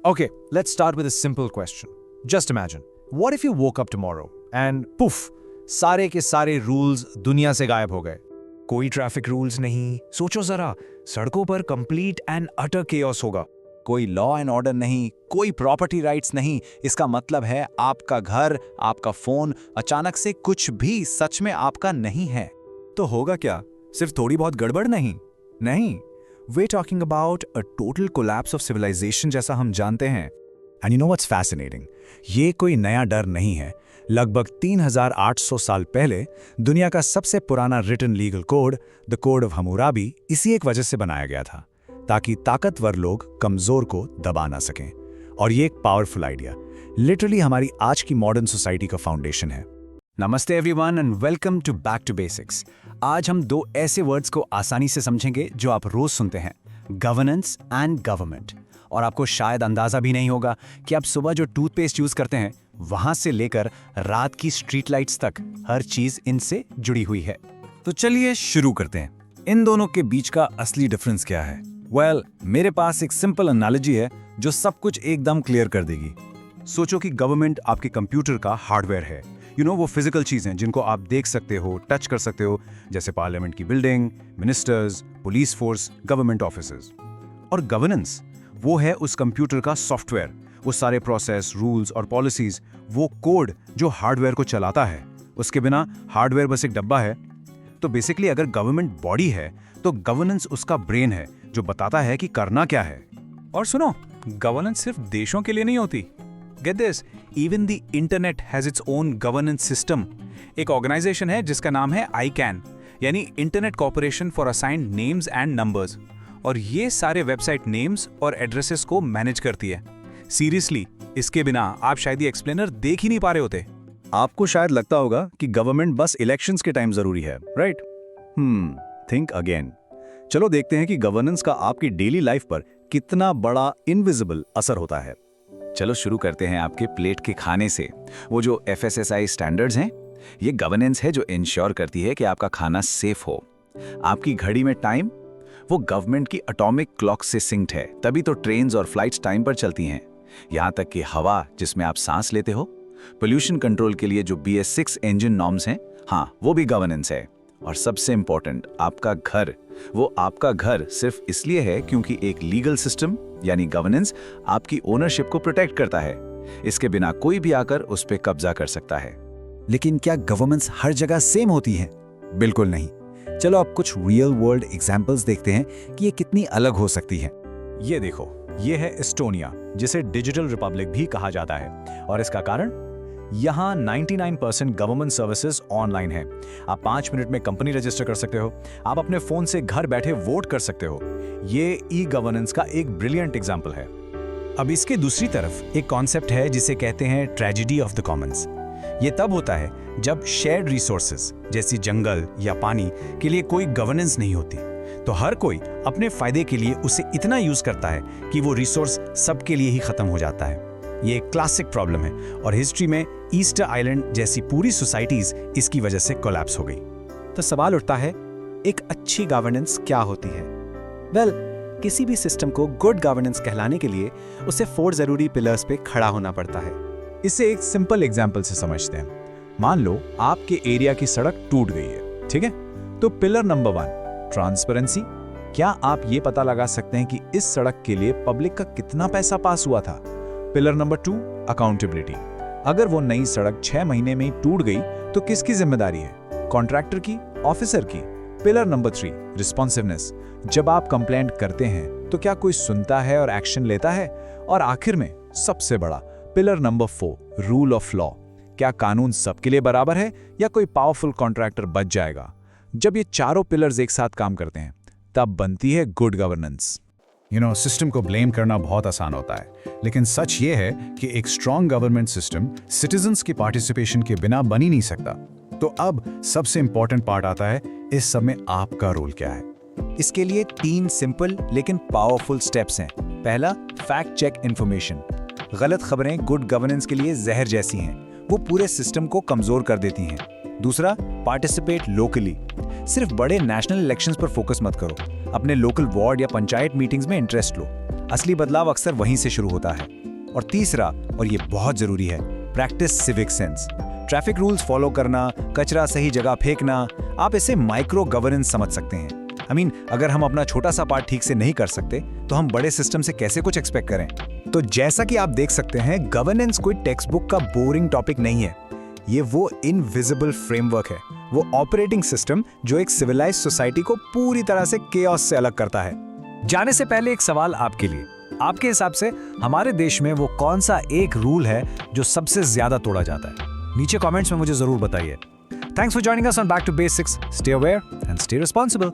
Okay, let's start with a simple question. Just imagine, what if you woke up tomorrow and poof, सारे के सारे rules दुनिया से गायब हो गए? कोई ट्रैफिक रूल्स नहीं। सोचो जरा, सड़कों पर कंप्लीट एंड अटर केओस होगा। कोई लॉ एंड ऑर्डर नहीं, कोई प्रॉपर्टी राइट्स नहीं। इसका मतलब है आपका घर, आपका फोन अचानक से कुछ भी सच में आपका नहीं है। तो होगा क्या? सिर्फ थोड़ी बहुत गड़बड़ नहीं। We're talking about a total collapse of civilization जैसा हम जानते हैं। And you know what's fascinating? ये कोई नया डर नहीं है। लगभग 3800 साल पहले दुनिया का सबसे पुराना written legal code, the code of Hammurabi, इसी एक वजह से बनाया गया था, ताकि ताकतवर लोग कमजोर को दबा ना सकें। और ये एक पावरफुल आइडिया लिटरली हमारी आज की मॉडर्न सोसाइटी का फाउंडेशन है। नमस्ते everyone and welcome to back to basics. आज हम दो ऐसे वर्ड्स को आसानी से समझेंगे जो आप रोज सुनते हैं, गवर्नेंस एंड गवर्नमेंट। और आपको शायद अंदाजा भी नहीं होगा कि आप सुबह जो टूथपेस्ट यूज करते हैं वहां से लेकर रात की स्ट्रीट लाइट्स तक हर चीज इनसे जुड़ी हुई है। तो चलिए शुरू करते हैं। इन दोनों के बीच का असली डिफरेंस क्या है? वेल, मेरे पास एक सिंपल एनालॉजी है जो सब कुछ एकदम क्लियर कर देगी। सोचो कि गवर्नमेंट आपके कंप्यूटर का हार्डवेयर है। वो फिजिकल चीजें जिनको आप देख सकते हो, टच कर सकते हो, जैसे पार्लियामेंट की building, ministers, police force, government offices. और गवर्नेंस वो है उस कंप्यूटर का सॉफ्टवेयर, वो सारे प्रोसेस, रूल्स और पॉलिसीज, वो कोड जो हार्डवेयर को चलाता है। उसके बिना हार्डवेयर बस एक डब्बा है। तो बेसिकली अगर गवर्नमेंट बॉडी है तो गवर्नेंस उसका ब्रेन है जो बताता है कि करना क्या है। और सुनो, गवर्नेंस सिर्फ देशों के लिए नहीं होती। Get this, even the internet has its own governance system. एक ऑर्गेनाइजेशन है जिसका नाम है ICANN, यानी internet corporation for assigned names and numbers. और ये सारे वेबसाइट नेम्स और एड्रेसेस को मैनेज करती है। सीरियसली, इसके बिना आप शायद ये एक्सप्लेनर देख ही नहीं पा रहे होते। आपको शायद लगता होगा कि गवर्नमेंट बस इलेक्शंस के टाइम जरूरी है, राइट? Think again. चलो देखते हैं कि गवर्नेंस का आपकी डेली लाइफ पर कितना बड़ा इनविजिबल असर होता है। चलो शुरू करते हैं आपके प्लेट के खाने से। वो जो FSSAI स्टैंडर्ड्स हैं, ये गवर्नेंस है जो इंश्योर करती है कि आपका खाना सेफ हो। आपकी घड़ी में टाइम, वो गवर्नमेंट की एटॉमिक क्लॉक से सिंक्ड है, तभी तो ट्रेन्स और फ्लाइट्स टाइम पर चलती हैं। यहाँ तक कि हवा जिसमें आप सांस लेते हो, पोल्यूशन कंट्रोल के लिए जो BS6 इंजन नॉर्म्स हैं, हाँ, वो भी गवर्नेंस है। और सबसे इंपॉर्टेंट, आपका घर, वो आपका घर सिर्फ इसलिए है क्योंकि एक लीगल सिस्टम यानी गवर्नेंस आपकी ओनरशिप को प्रोटेक्ट करता है। इसके बिना कोई भी आकर उस पर कब्जा कर सकता है। लेकिन क्या गवर्नेंस हर जगह सेम होती है? बिल्कुल नहीं। चलो अब कुछ रियल वर्ल्ड एग्जांपल्स देखते हैं कि ये कितनी अलग हो सकती है। ये देखो, ये है एस्टोनिया, जिसे डिजिटल रिपब्लिक भी कहा जाता है। और इसका कारण, यहाँ 99% गवर्नमेंट सर्विसेज ऑनलाइन है। आप 5 मिनट में कंपनी रजिस्टर कर सकते हो, आप अपने फोन से घर बैठे वोट कर सकते हो। ये ई-गवर्नेंस का एक ब्रिलियंट एग्जाम्पल है। अब इसके दूसरी तरफ एक कॉन्सेप्ट है जिसे कहते हैं ट्रेजेडी ऑफ द कॉमन्स। ये तब होता है जब शेयर्ड रिसोर्सेज जैसी जंगल या पानी के लिए कोई गवर्नेंस नहीं होती, तो हर कोई अपने फायदे के लिए उसे इतना यूज करता है कि वो रिसोर्स सबके लिए ही खत्म हो जाता है। ये एक क्लासिक प्रॉब्लम है और हिस्ट्री में ईस्टर आइलैंड जैसी पूरी सोसाइटीज इसकी वजह से कोलैप्स हो गई। तो सवाल उठता है, एक अच्छी गवर्नेंस क्या होती है? वेल, किसी भी सिस्टम को गुड गवर्नेंस कहलाने के लिए उसे 4 जरूरी पिलर्स पे खड़ा होना पड़ता है। इसे एक सिंपल एग्जाम्पल से समझते हैं। मान लो आपके एरिया की सड़क टूट गई है, ठीक है? तो पिलर नंबर 1, ट्रांसपेरेंसी। क्या आप ये पता लगा सकते हैं कि इस सड़क के लिए पब्लिक का कितना पैसा पास हुआ था? Pillar number 2, accountability. अगर वो नई सड़क 6 महीने में ही टूट गई तो किसकी जिम्मेदारी है? कॉन्ट्रैक्टर की, ऑफिसर की? Pillar number 3, responsiveness. जब आप कंप्लेंट करते हैं तो क्या कोई सुनता है और एक्शन लेता है? और आखिर में सबसे बड़ा pillar number 4, rule of law. क्या कानून सबके लिए बराबर है या कोई पावरफुल कॉन्ट्रैक्टर बच जाएगा? जब ये चारों पिलर्स एक साथ काम करते हैं तब बनती है गुड गवर्नेंस। सिस्टम को ब्लेम करना बहुत आसान होता है, लेकिन सच ये है कि एक स्ट्रॉन्ग गवर्नमेंट सिस्टम सिटीजन्स की पार्टिसिपेशन के बिना बन ही नहीं सकता। तो अब सबसे इंपॉर्टेंट पार्ट आता है, इस सब में आपका रोल क्या है? इसके लिए 3 सिंपल लेकिन पावरफुल स्टेप्स हैं। पहला, फैक्ट चेक इंफॉर्मेशन। गलत खबरें गुड गवर्नेंस के लिए जहर जैसी हैं, वो पूरे सिस्टम को कमजोर कर देती हैं। दूसरा, पार्टिसिपेट लोकली। सिर्फ बड़े नेशनल इलेक्शंस पर फोकस मत करो, अपने लोकल वार्ड या पंचायत मीटिंग्स में इंटरेस्ट लो। असली बदलाव अक्सर वहीं से शुरू होता है। और तीसरा, और ये बहुत जरूरी है, practice civic sense. Traffic rules follow करना, कचरा सही जगह फेंकना, आप इसे माइक्रो गवर्नेंस समझ सकते हैं। अगर हम अपना छोटा सा पार्ट ठीक से नहीं कर सकते तो हम बड़े सिस्टम से कैसे कुछ एक्सपेक्ट करें। तो जैसा कि आप देख सकते हैं, गवर्नेंस कोई टेक्स्ट बुक का बोरिंग टॉपिक नहीं है। ये वो इनविजिबल फ्रेमवर्क है, वो ऑपरेटिंग सिस्टम जो एक सिविलाइज्ड सोसाइटी को पूरी तरह से केओस से अलग करता है। जाने से पहले एक सवाल आपके लिए, आपके हिसाब से हमारे देश में वो कौन सा एक रूल है जो सबसे ज्यादा तोड़ा जाता है? नीचे कमेंट्स में मुझे जरूर बताइए। Thanks for joining us on back to basics. Stay aware and stay responsible.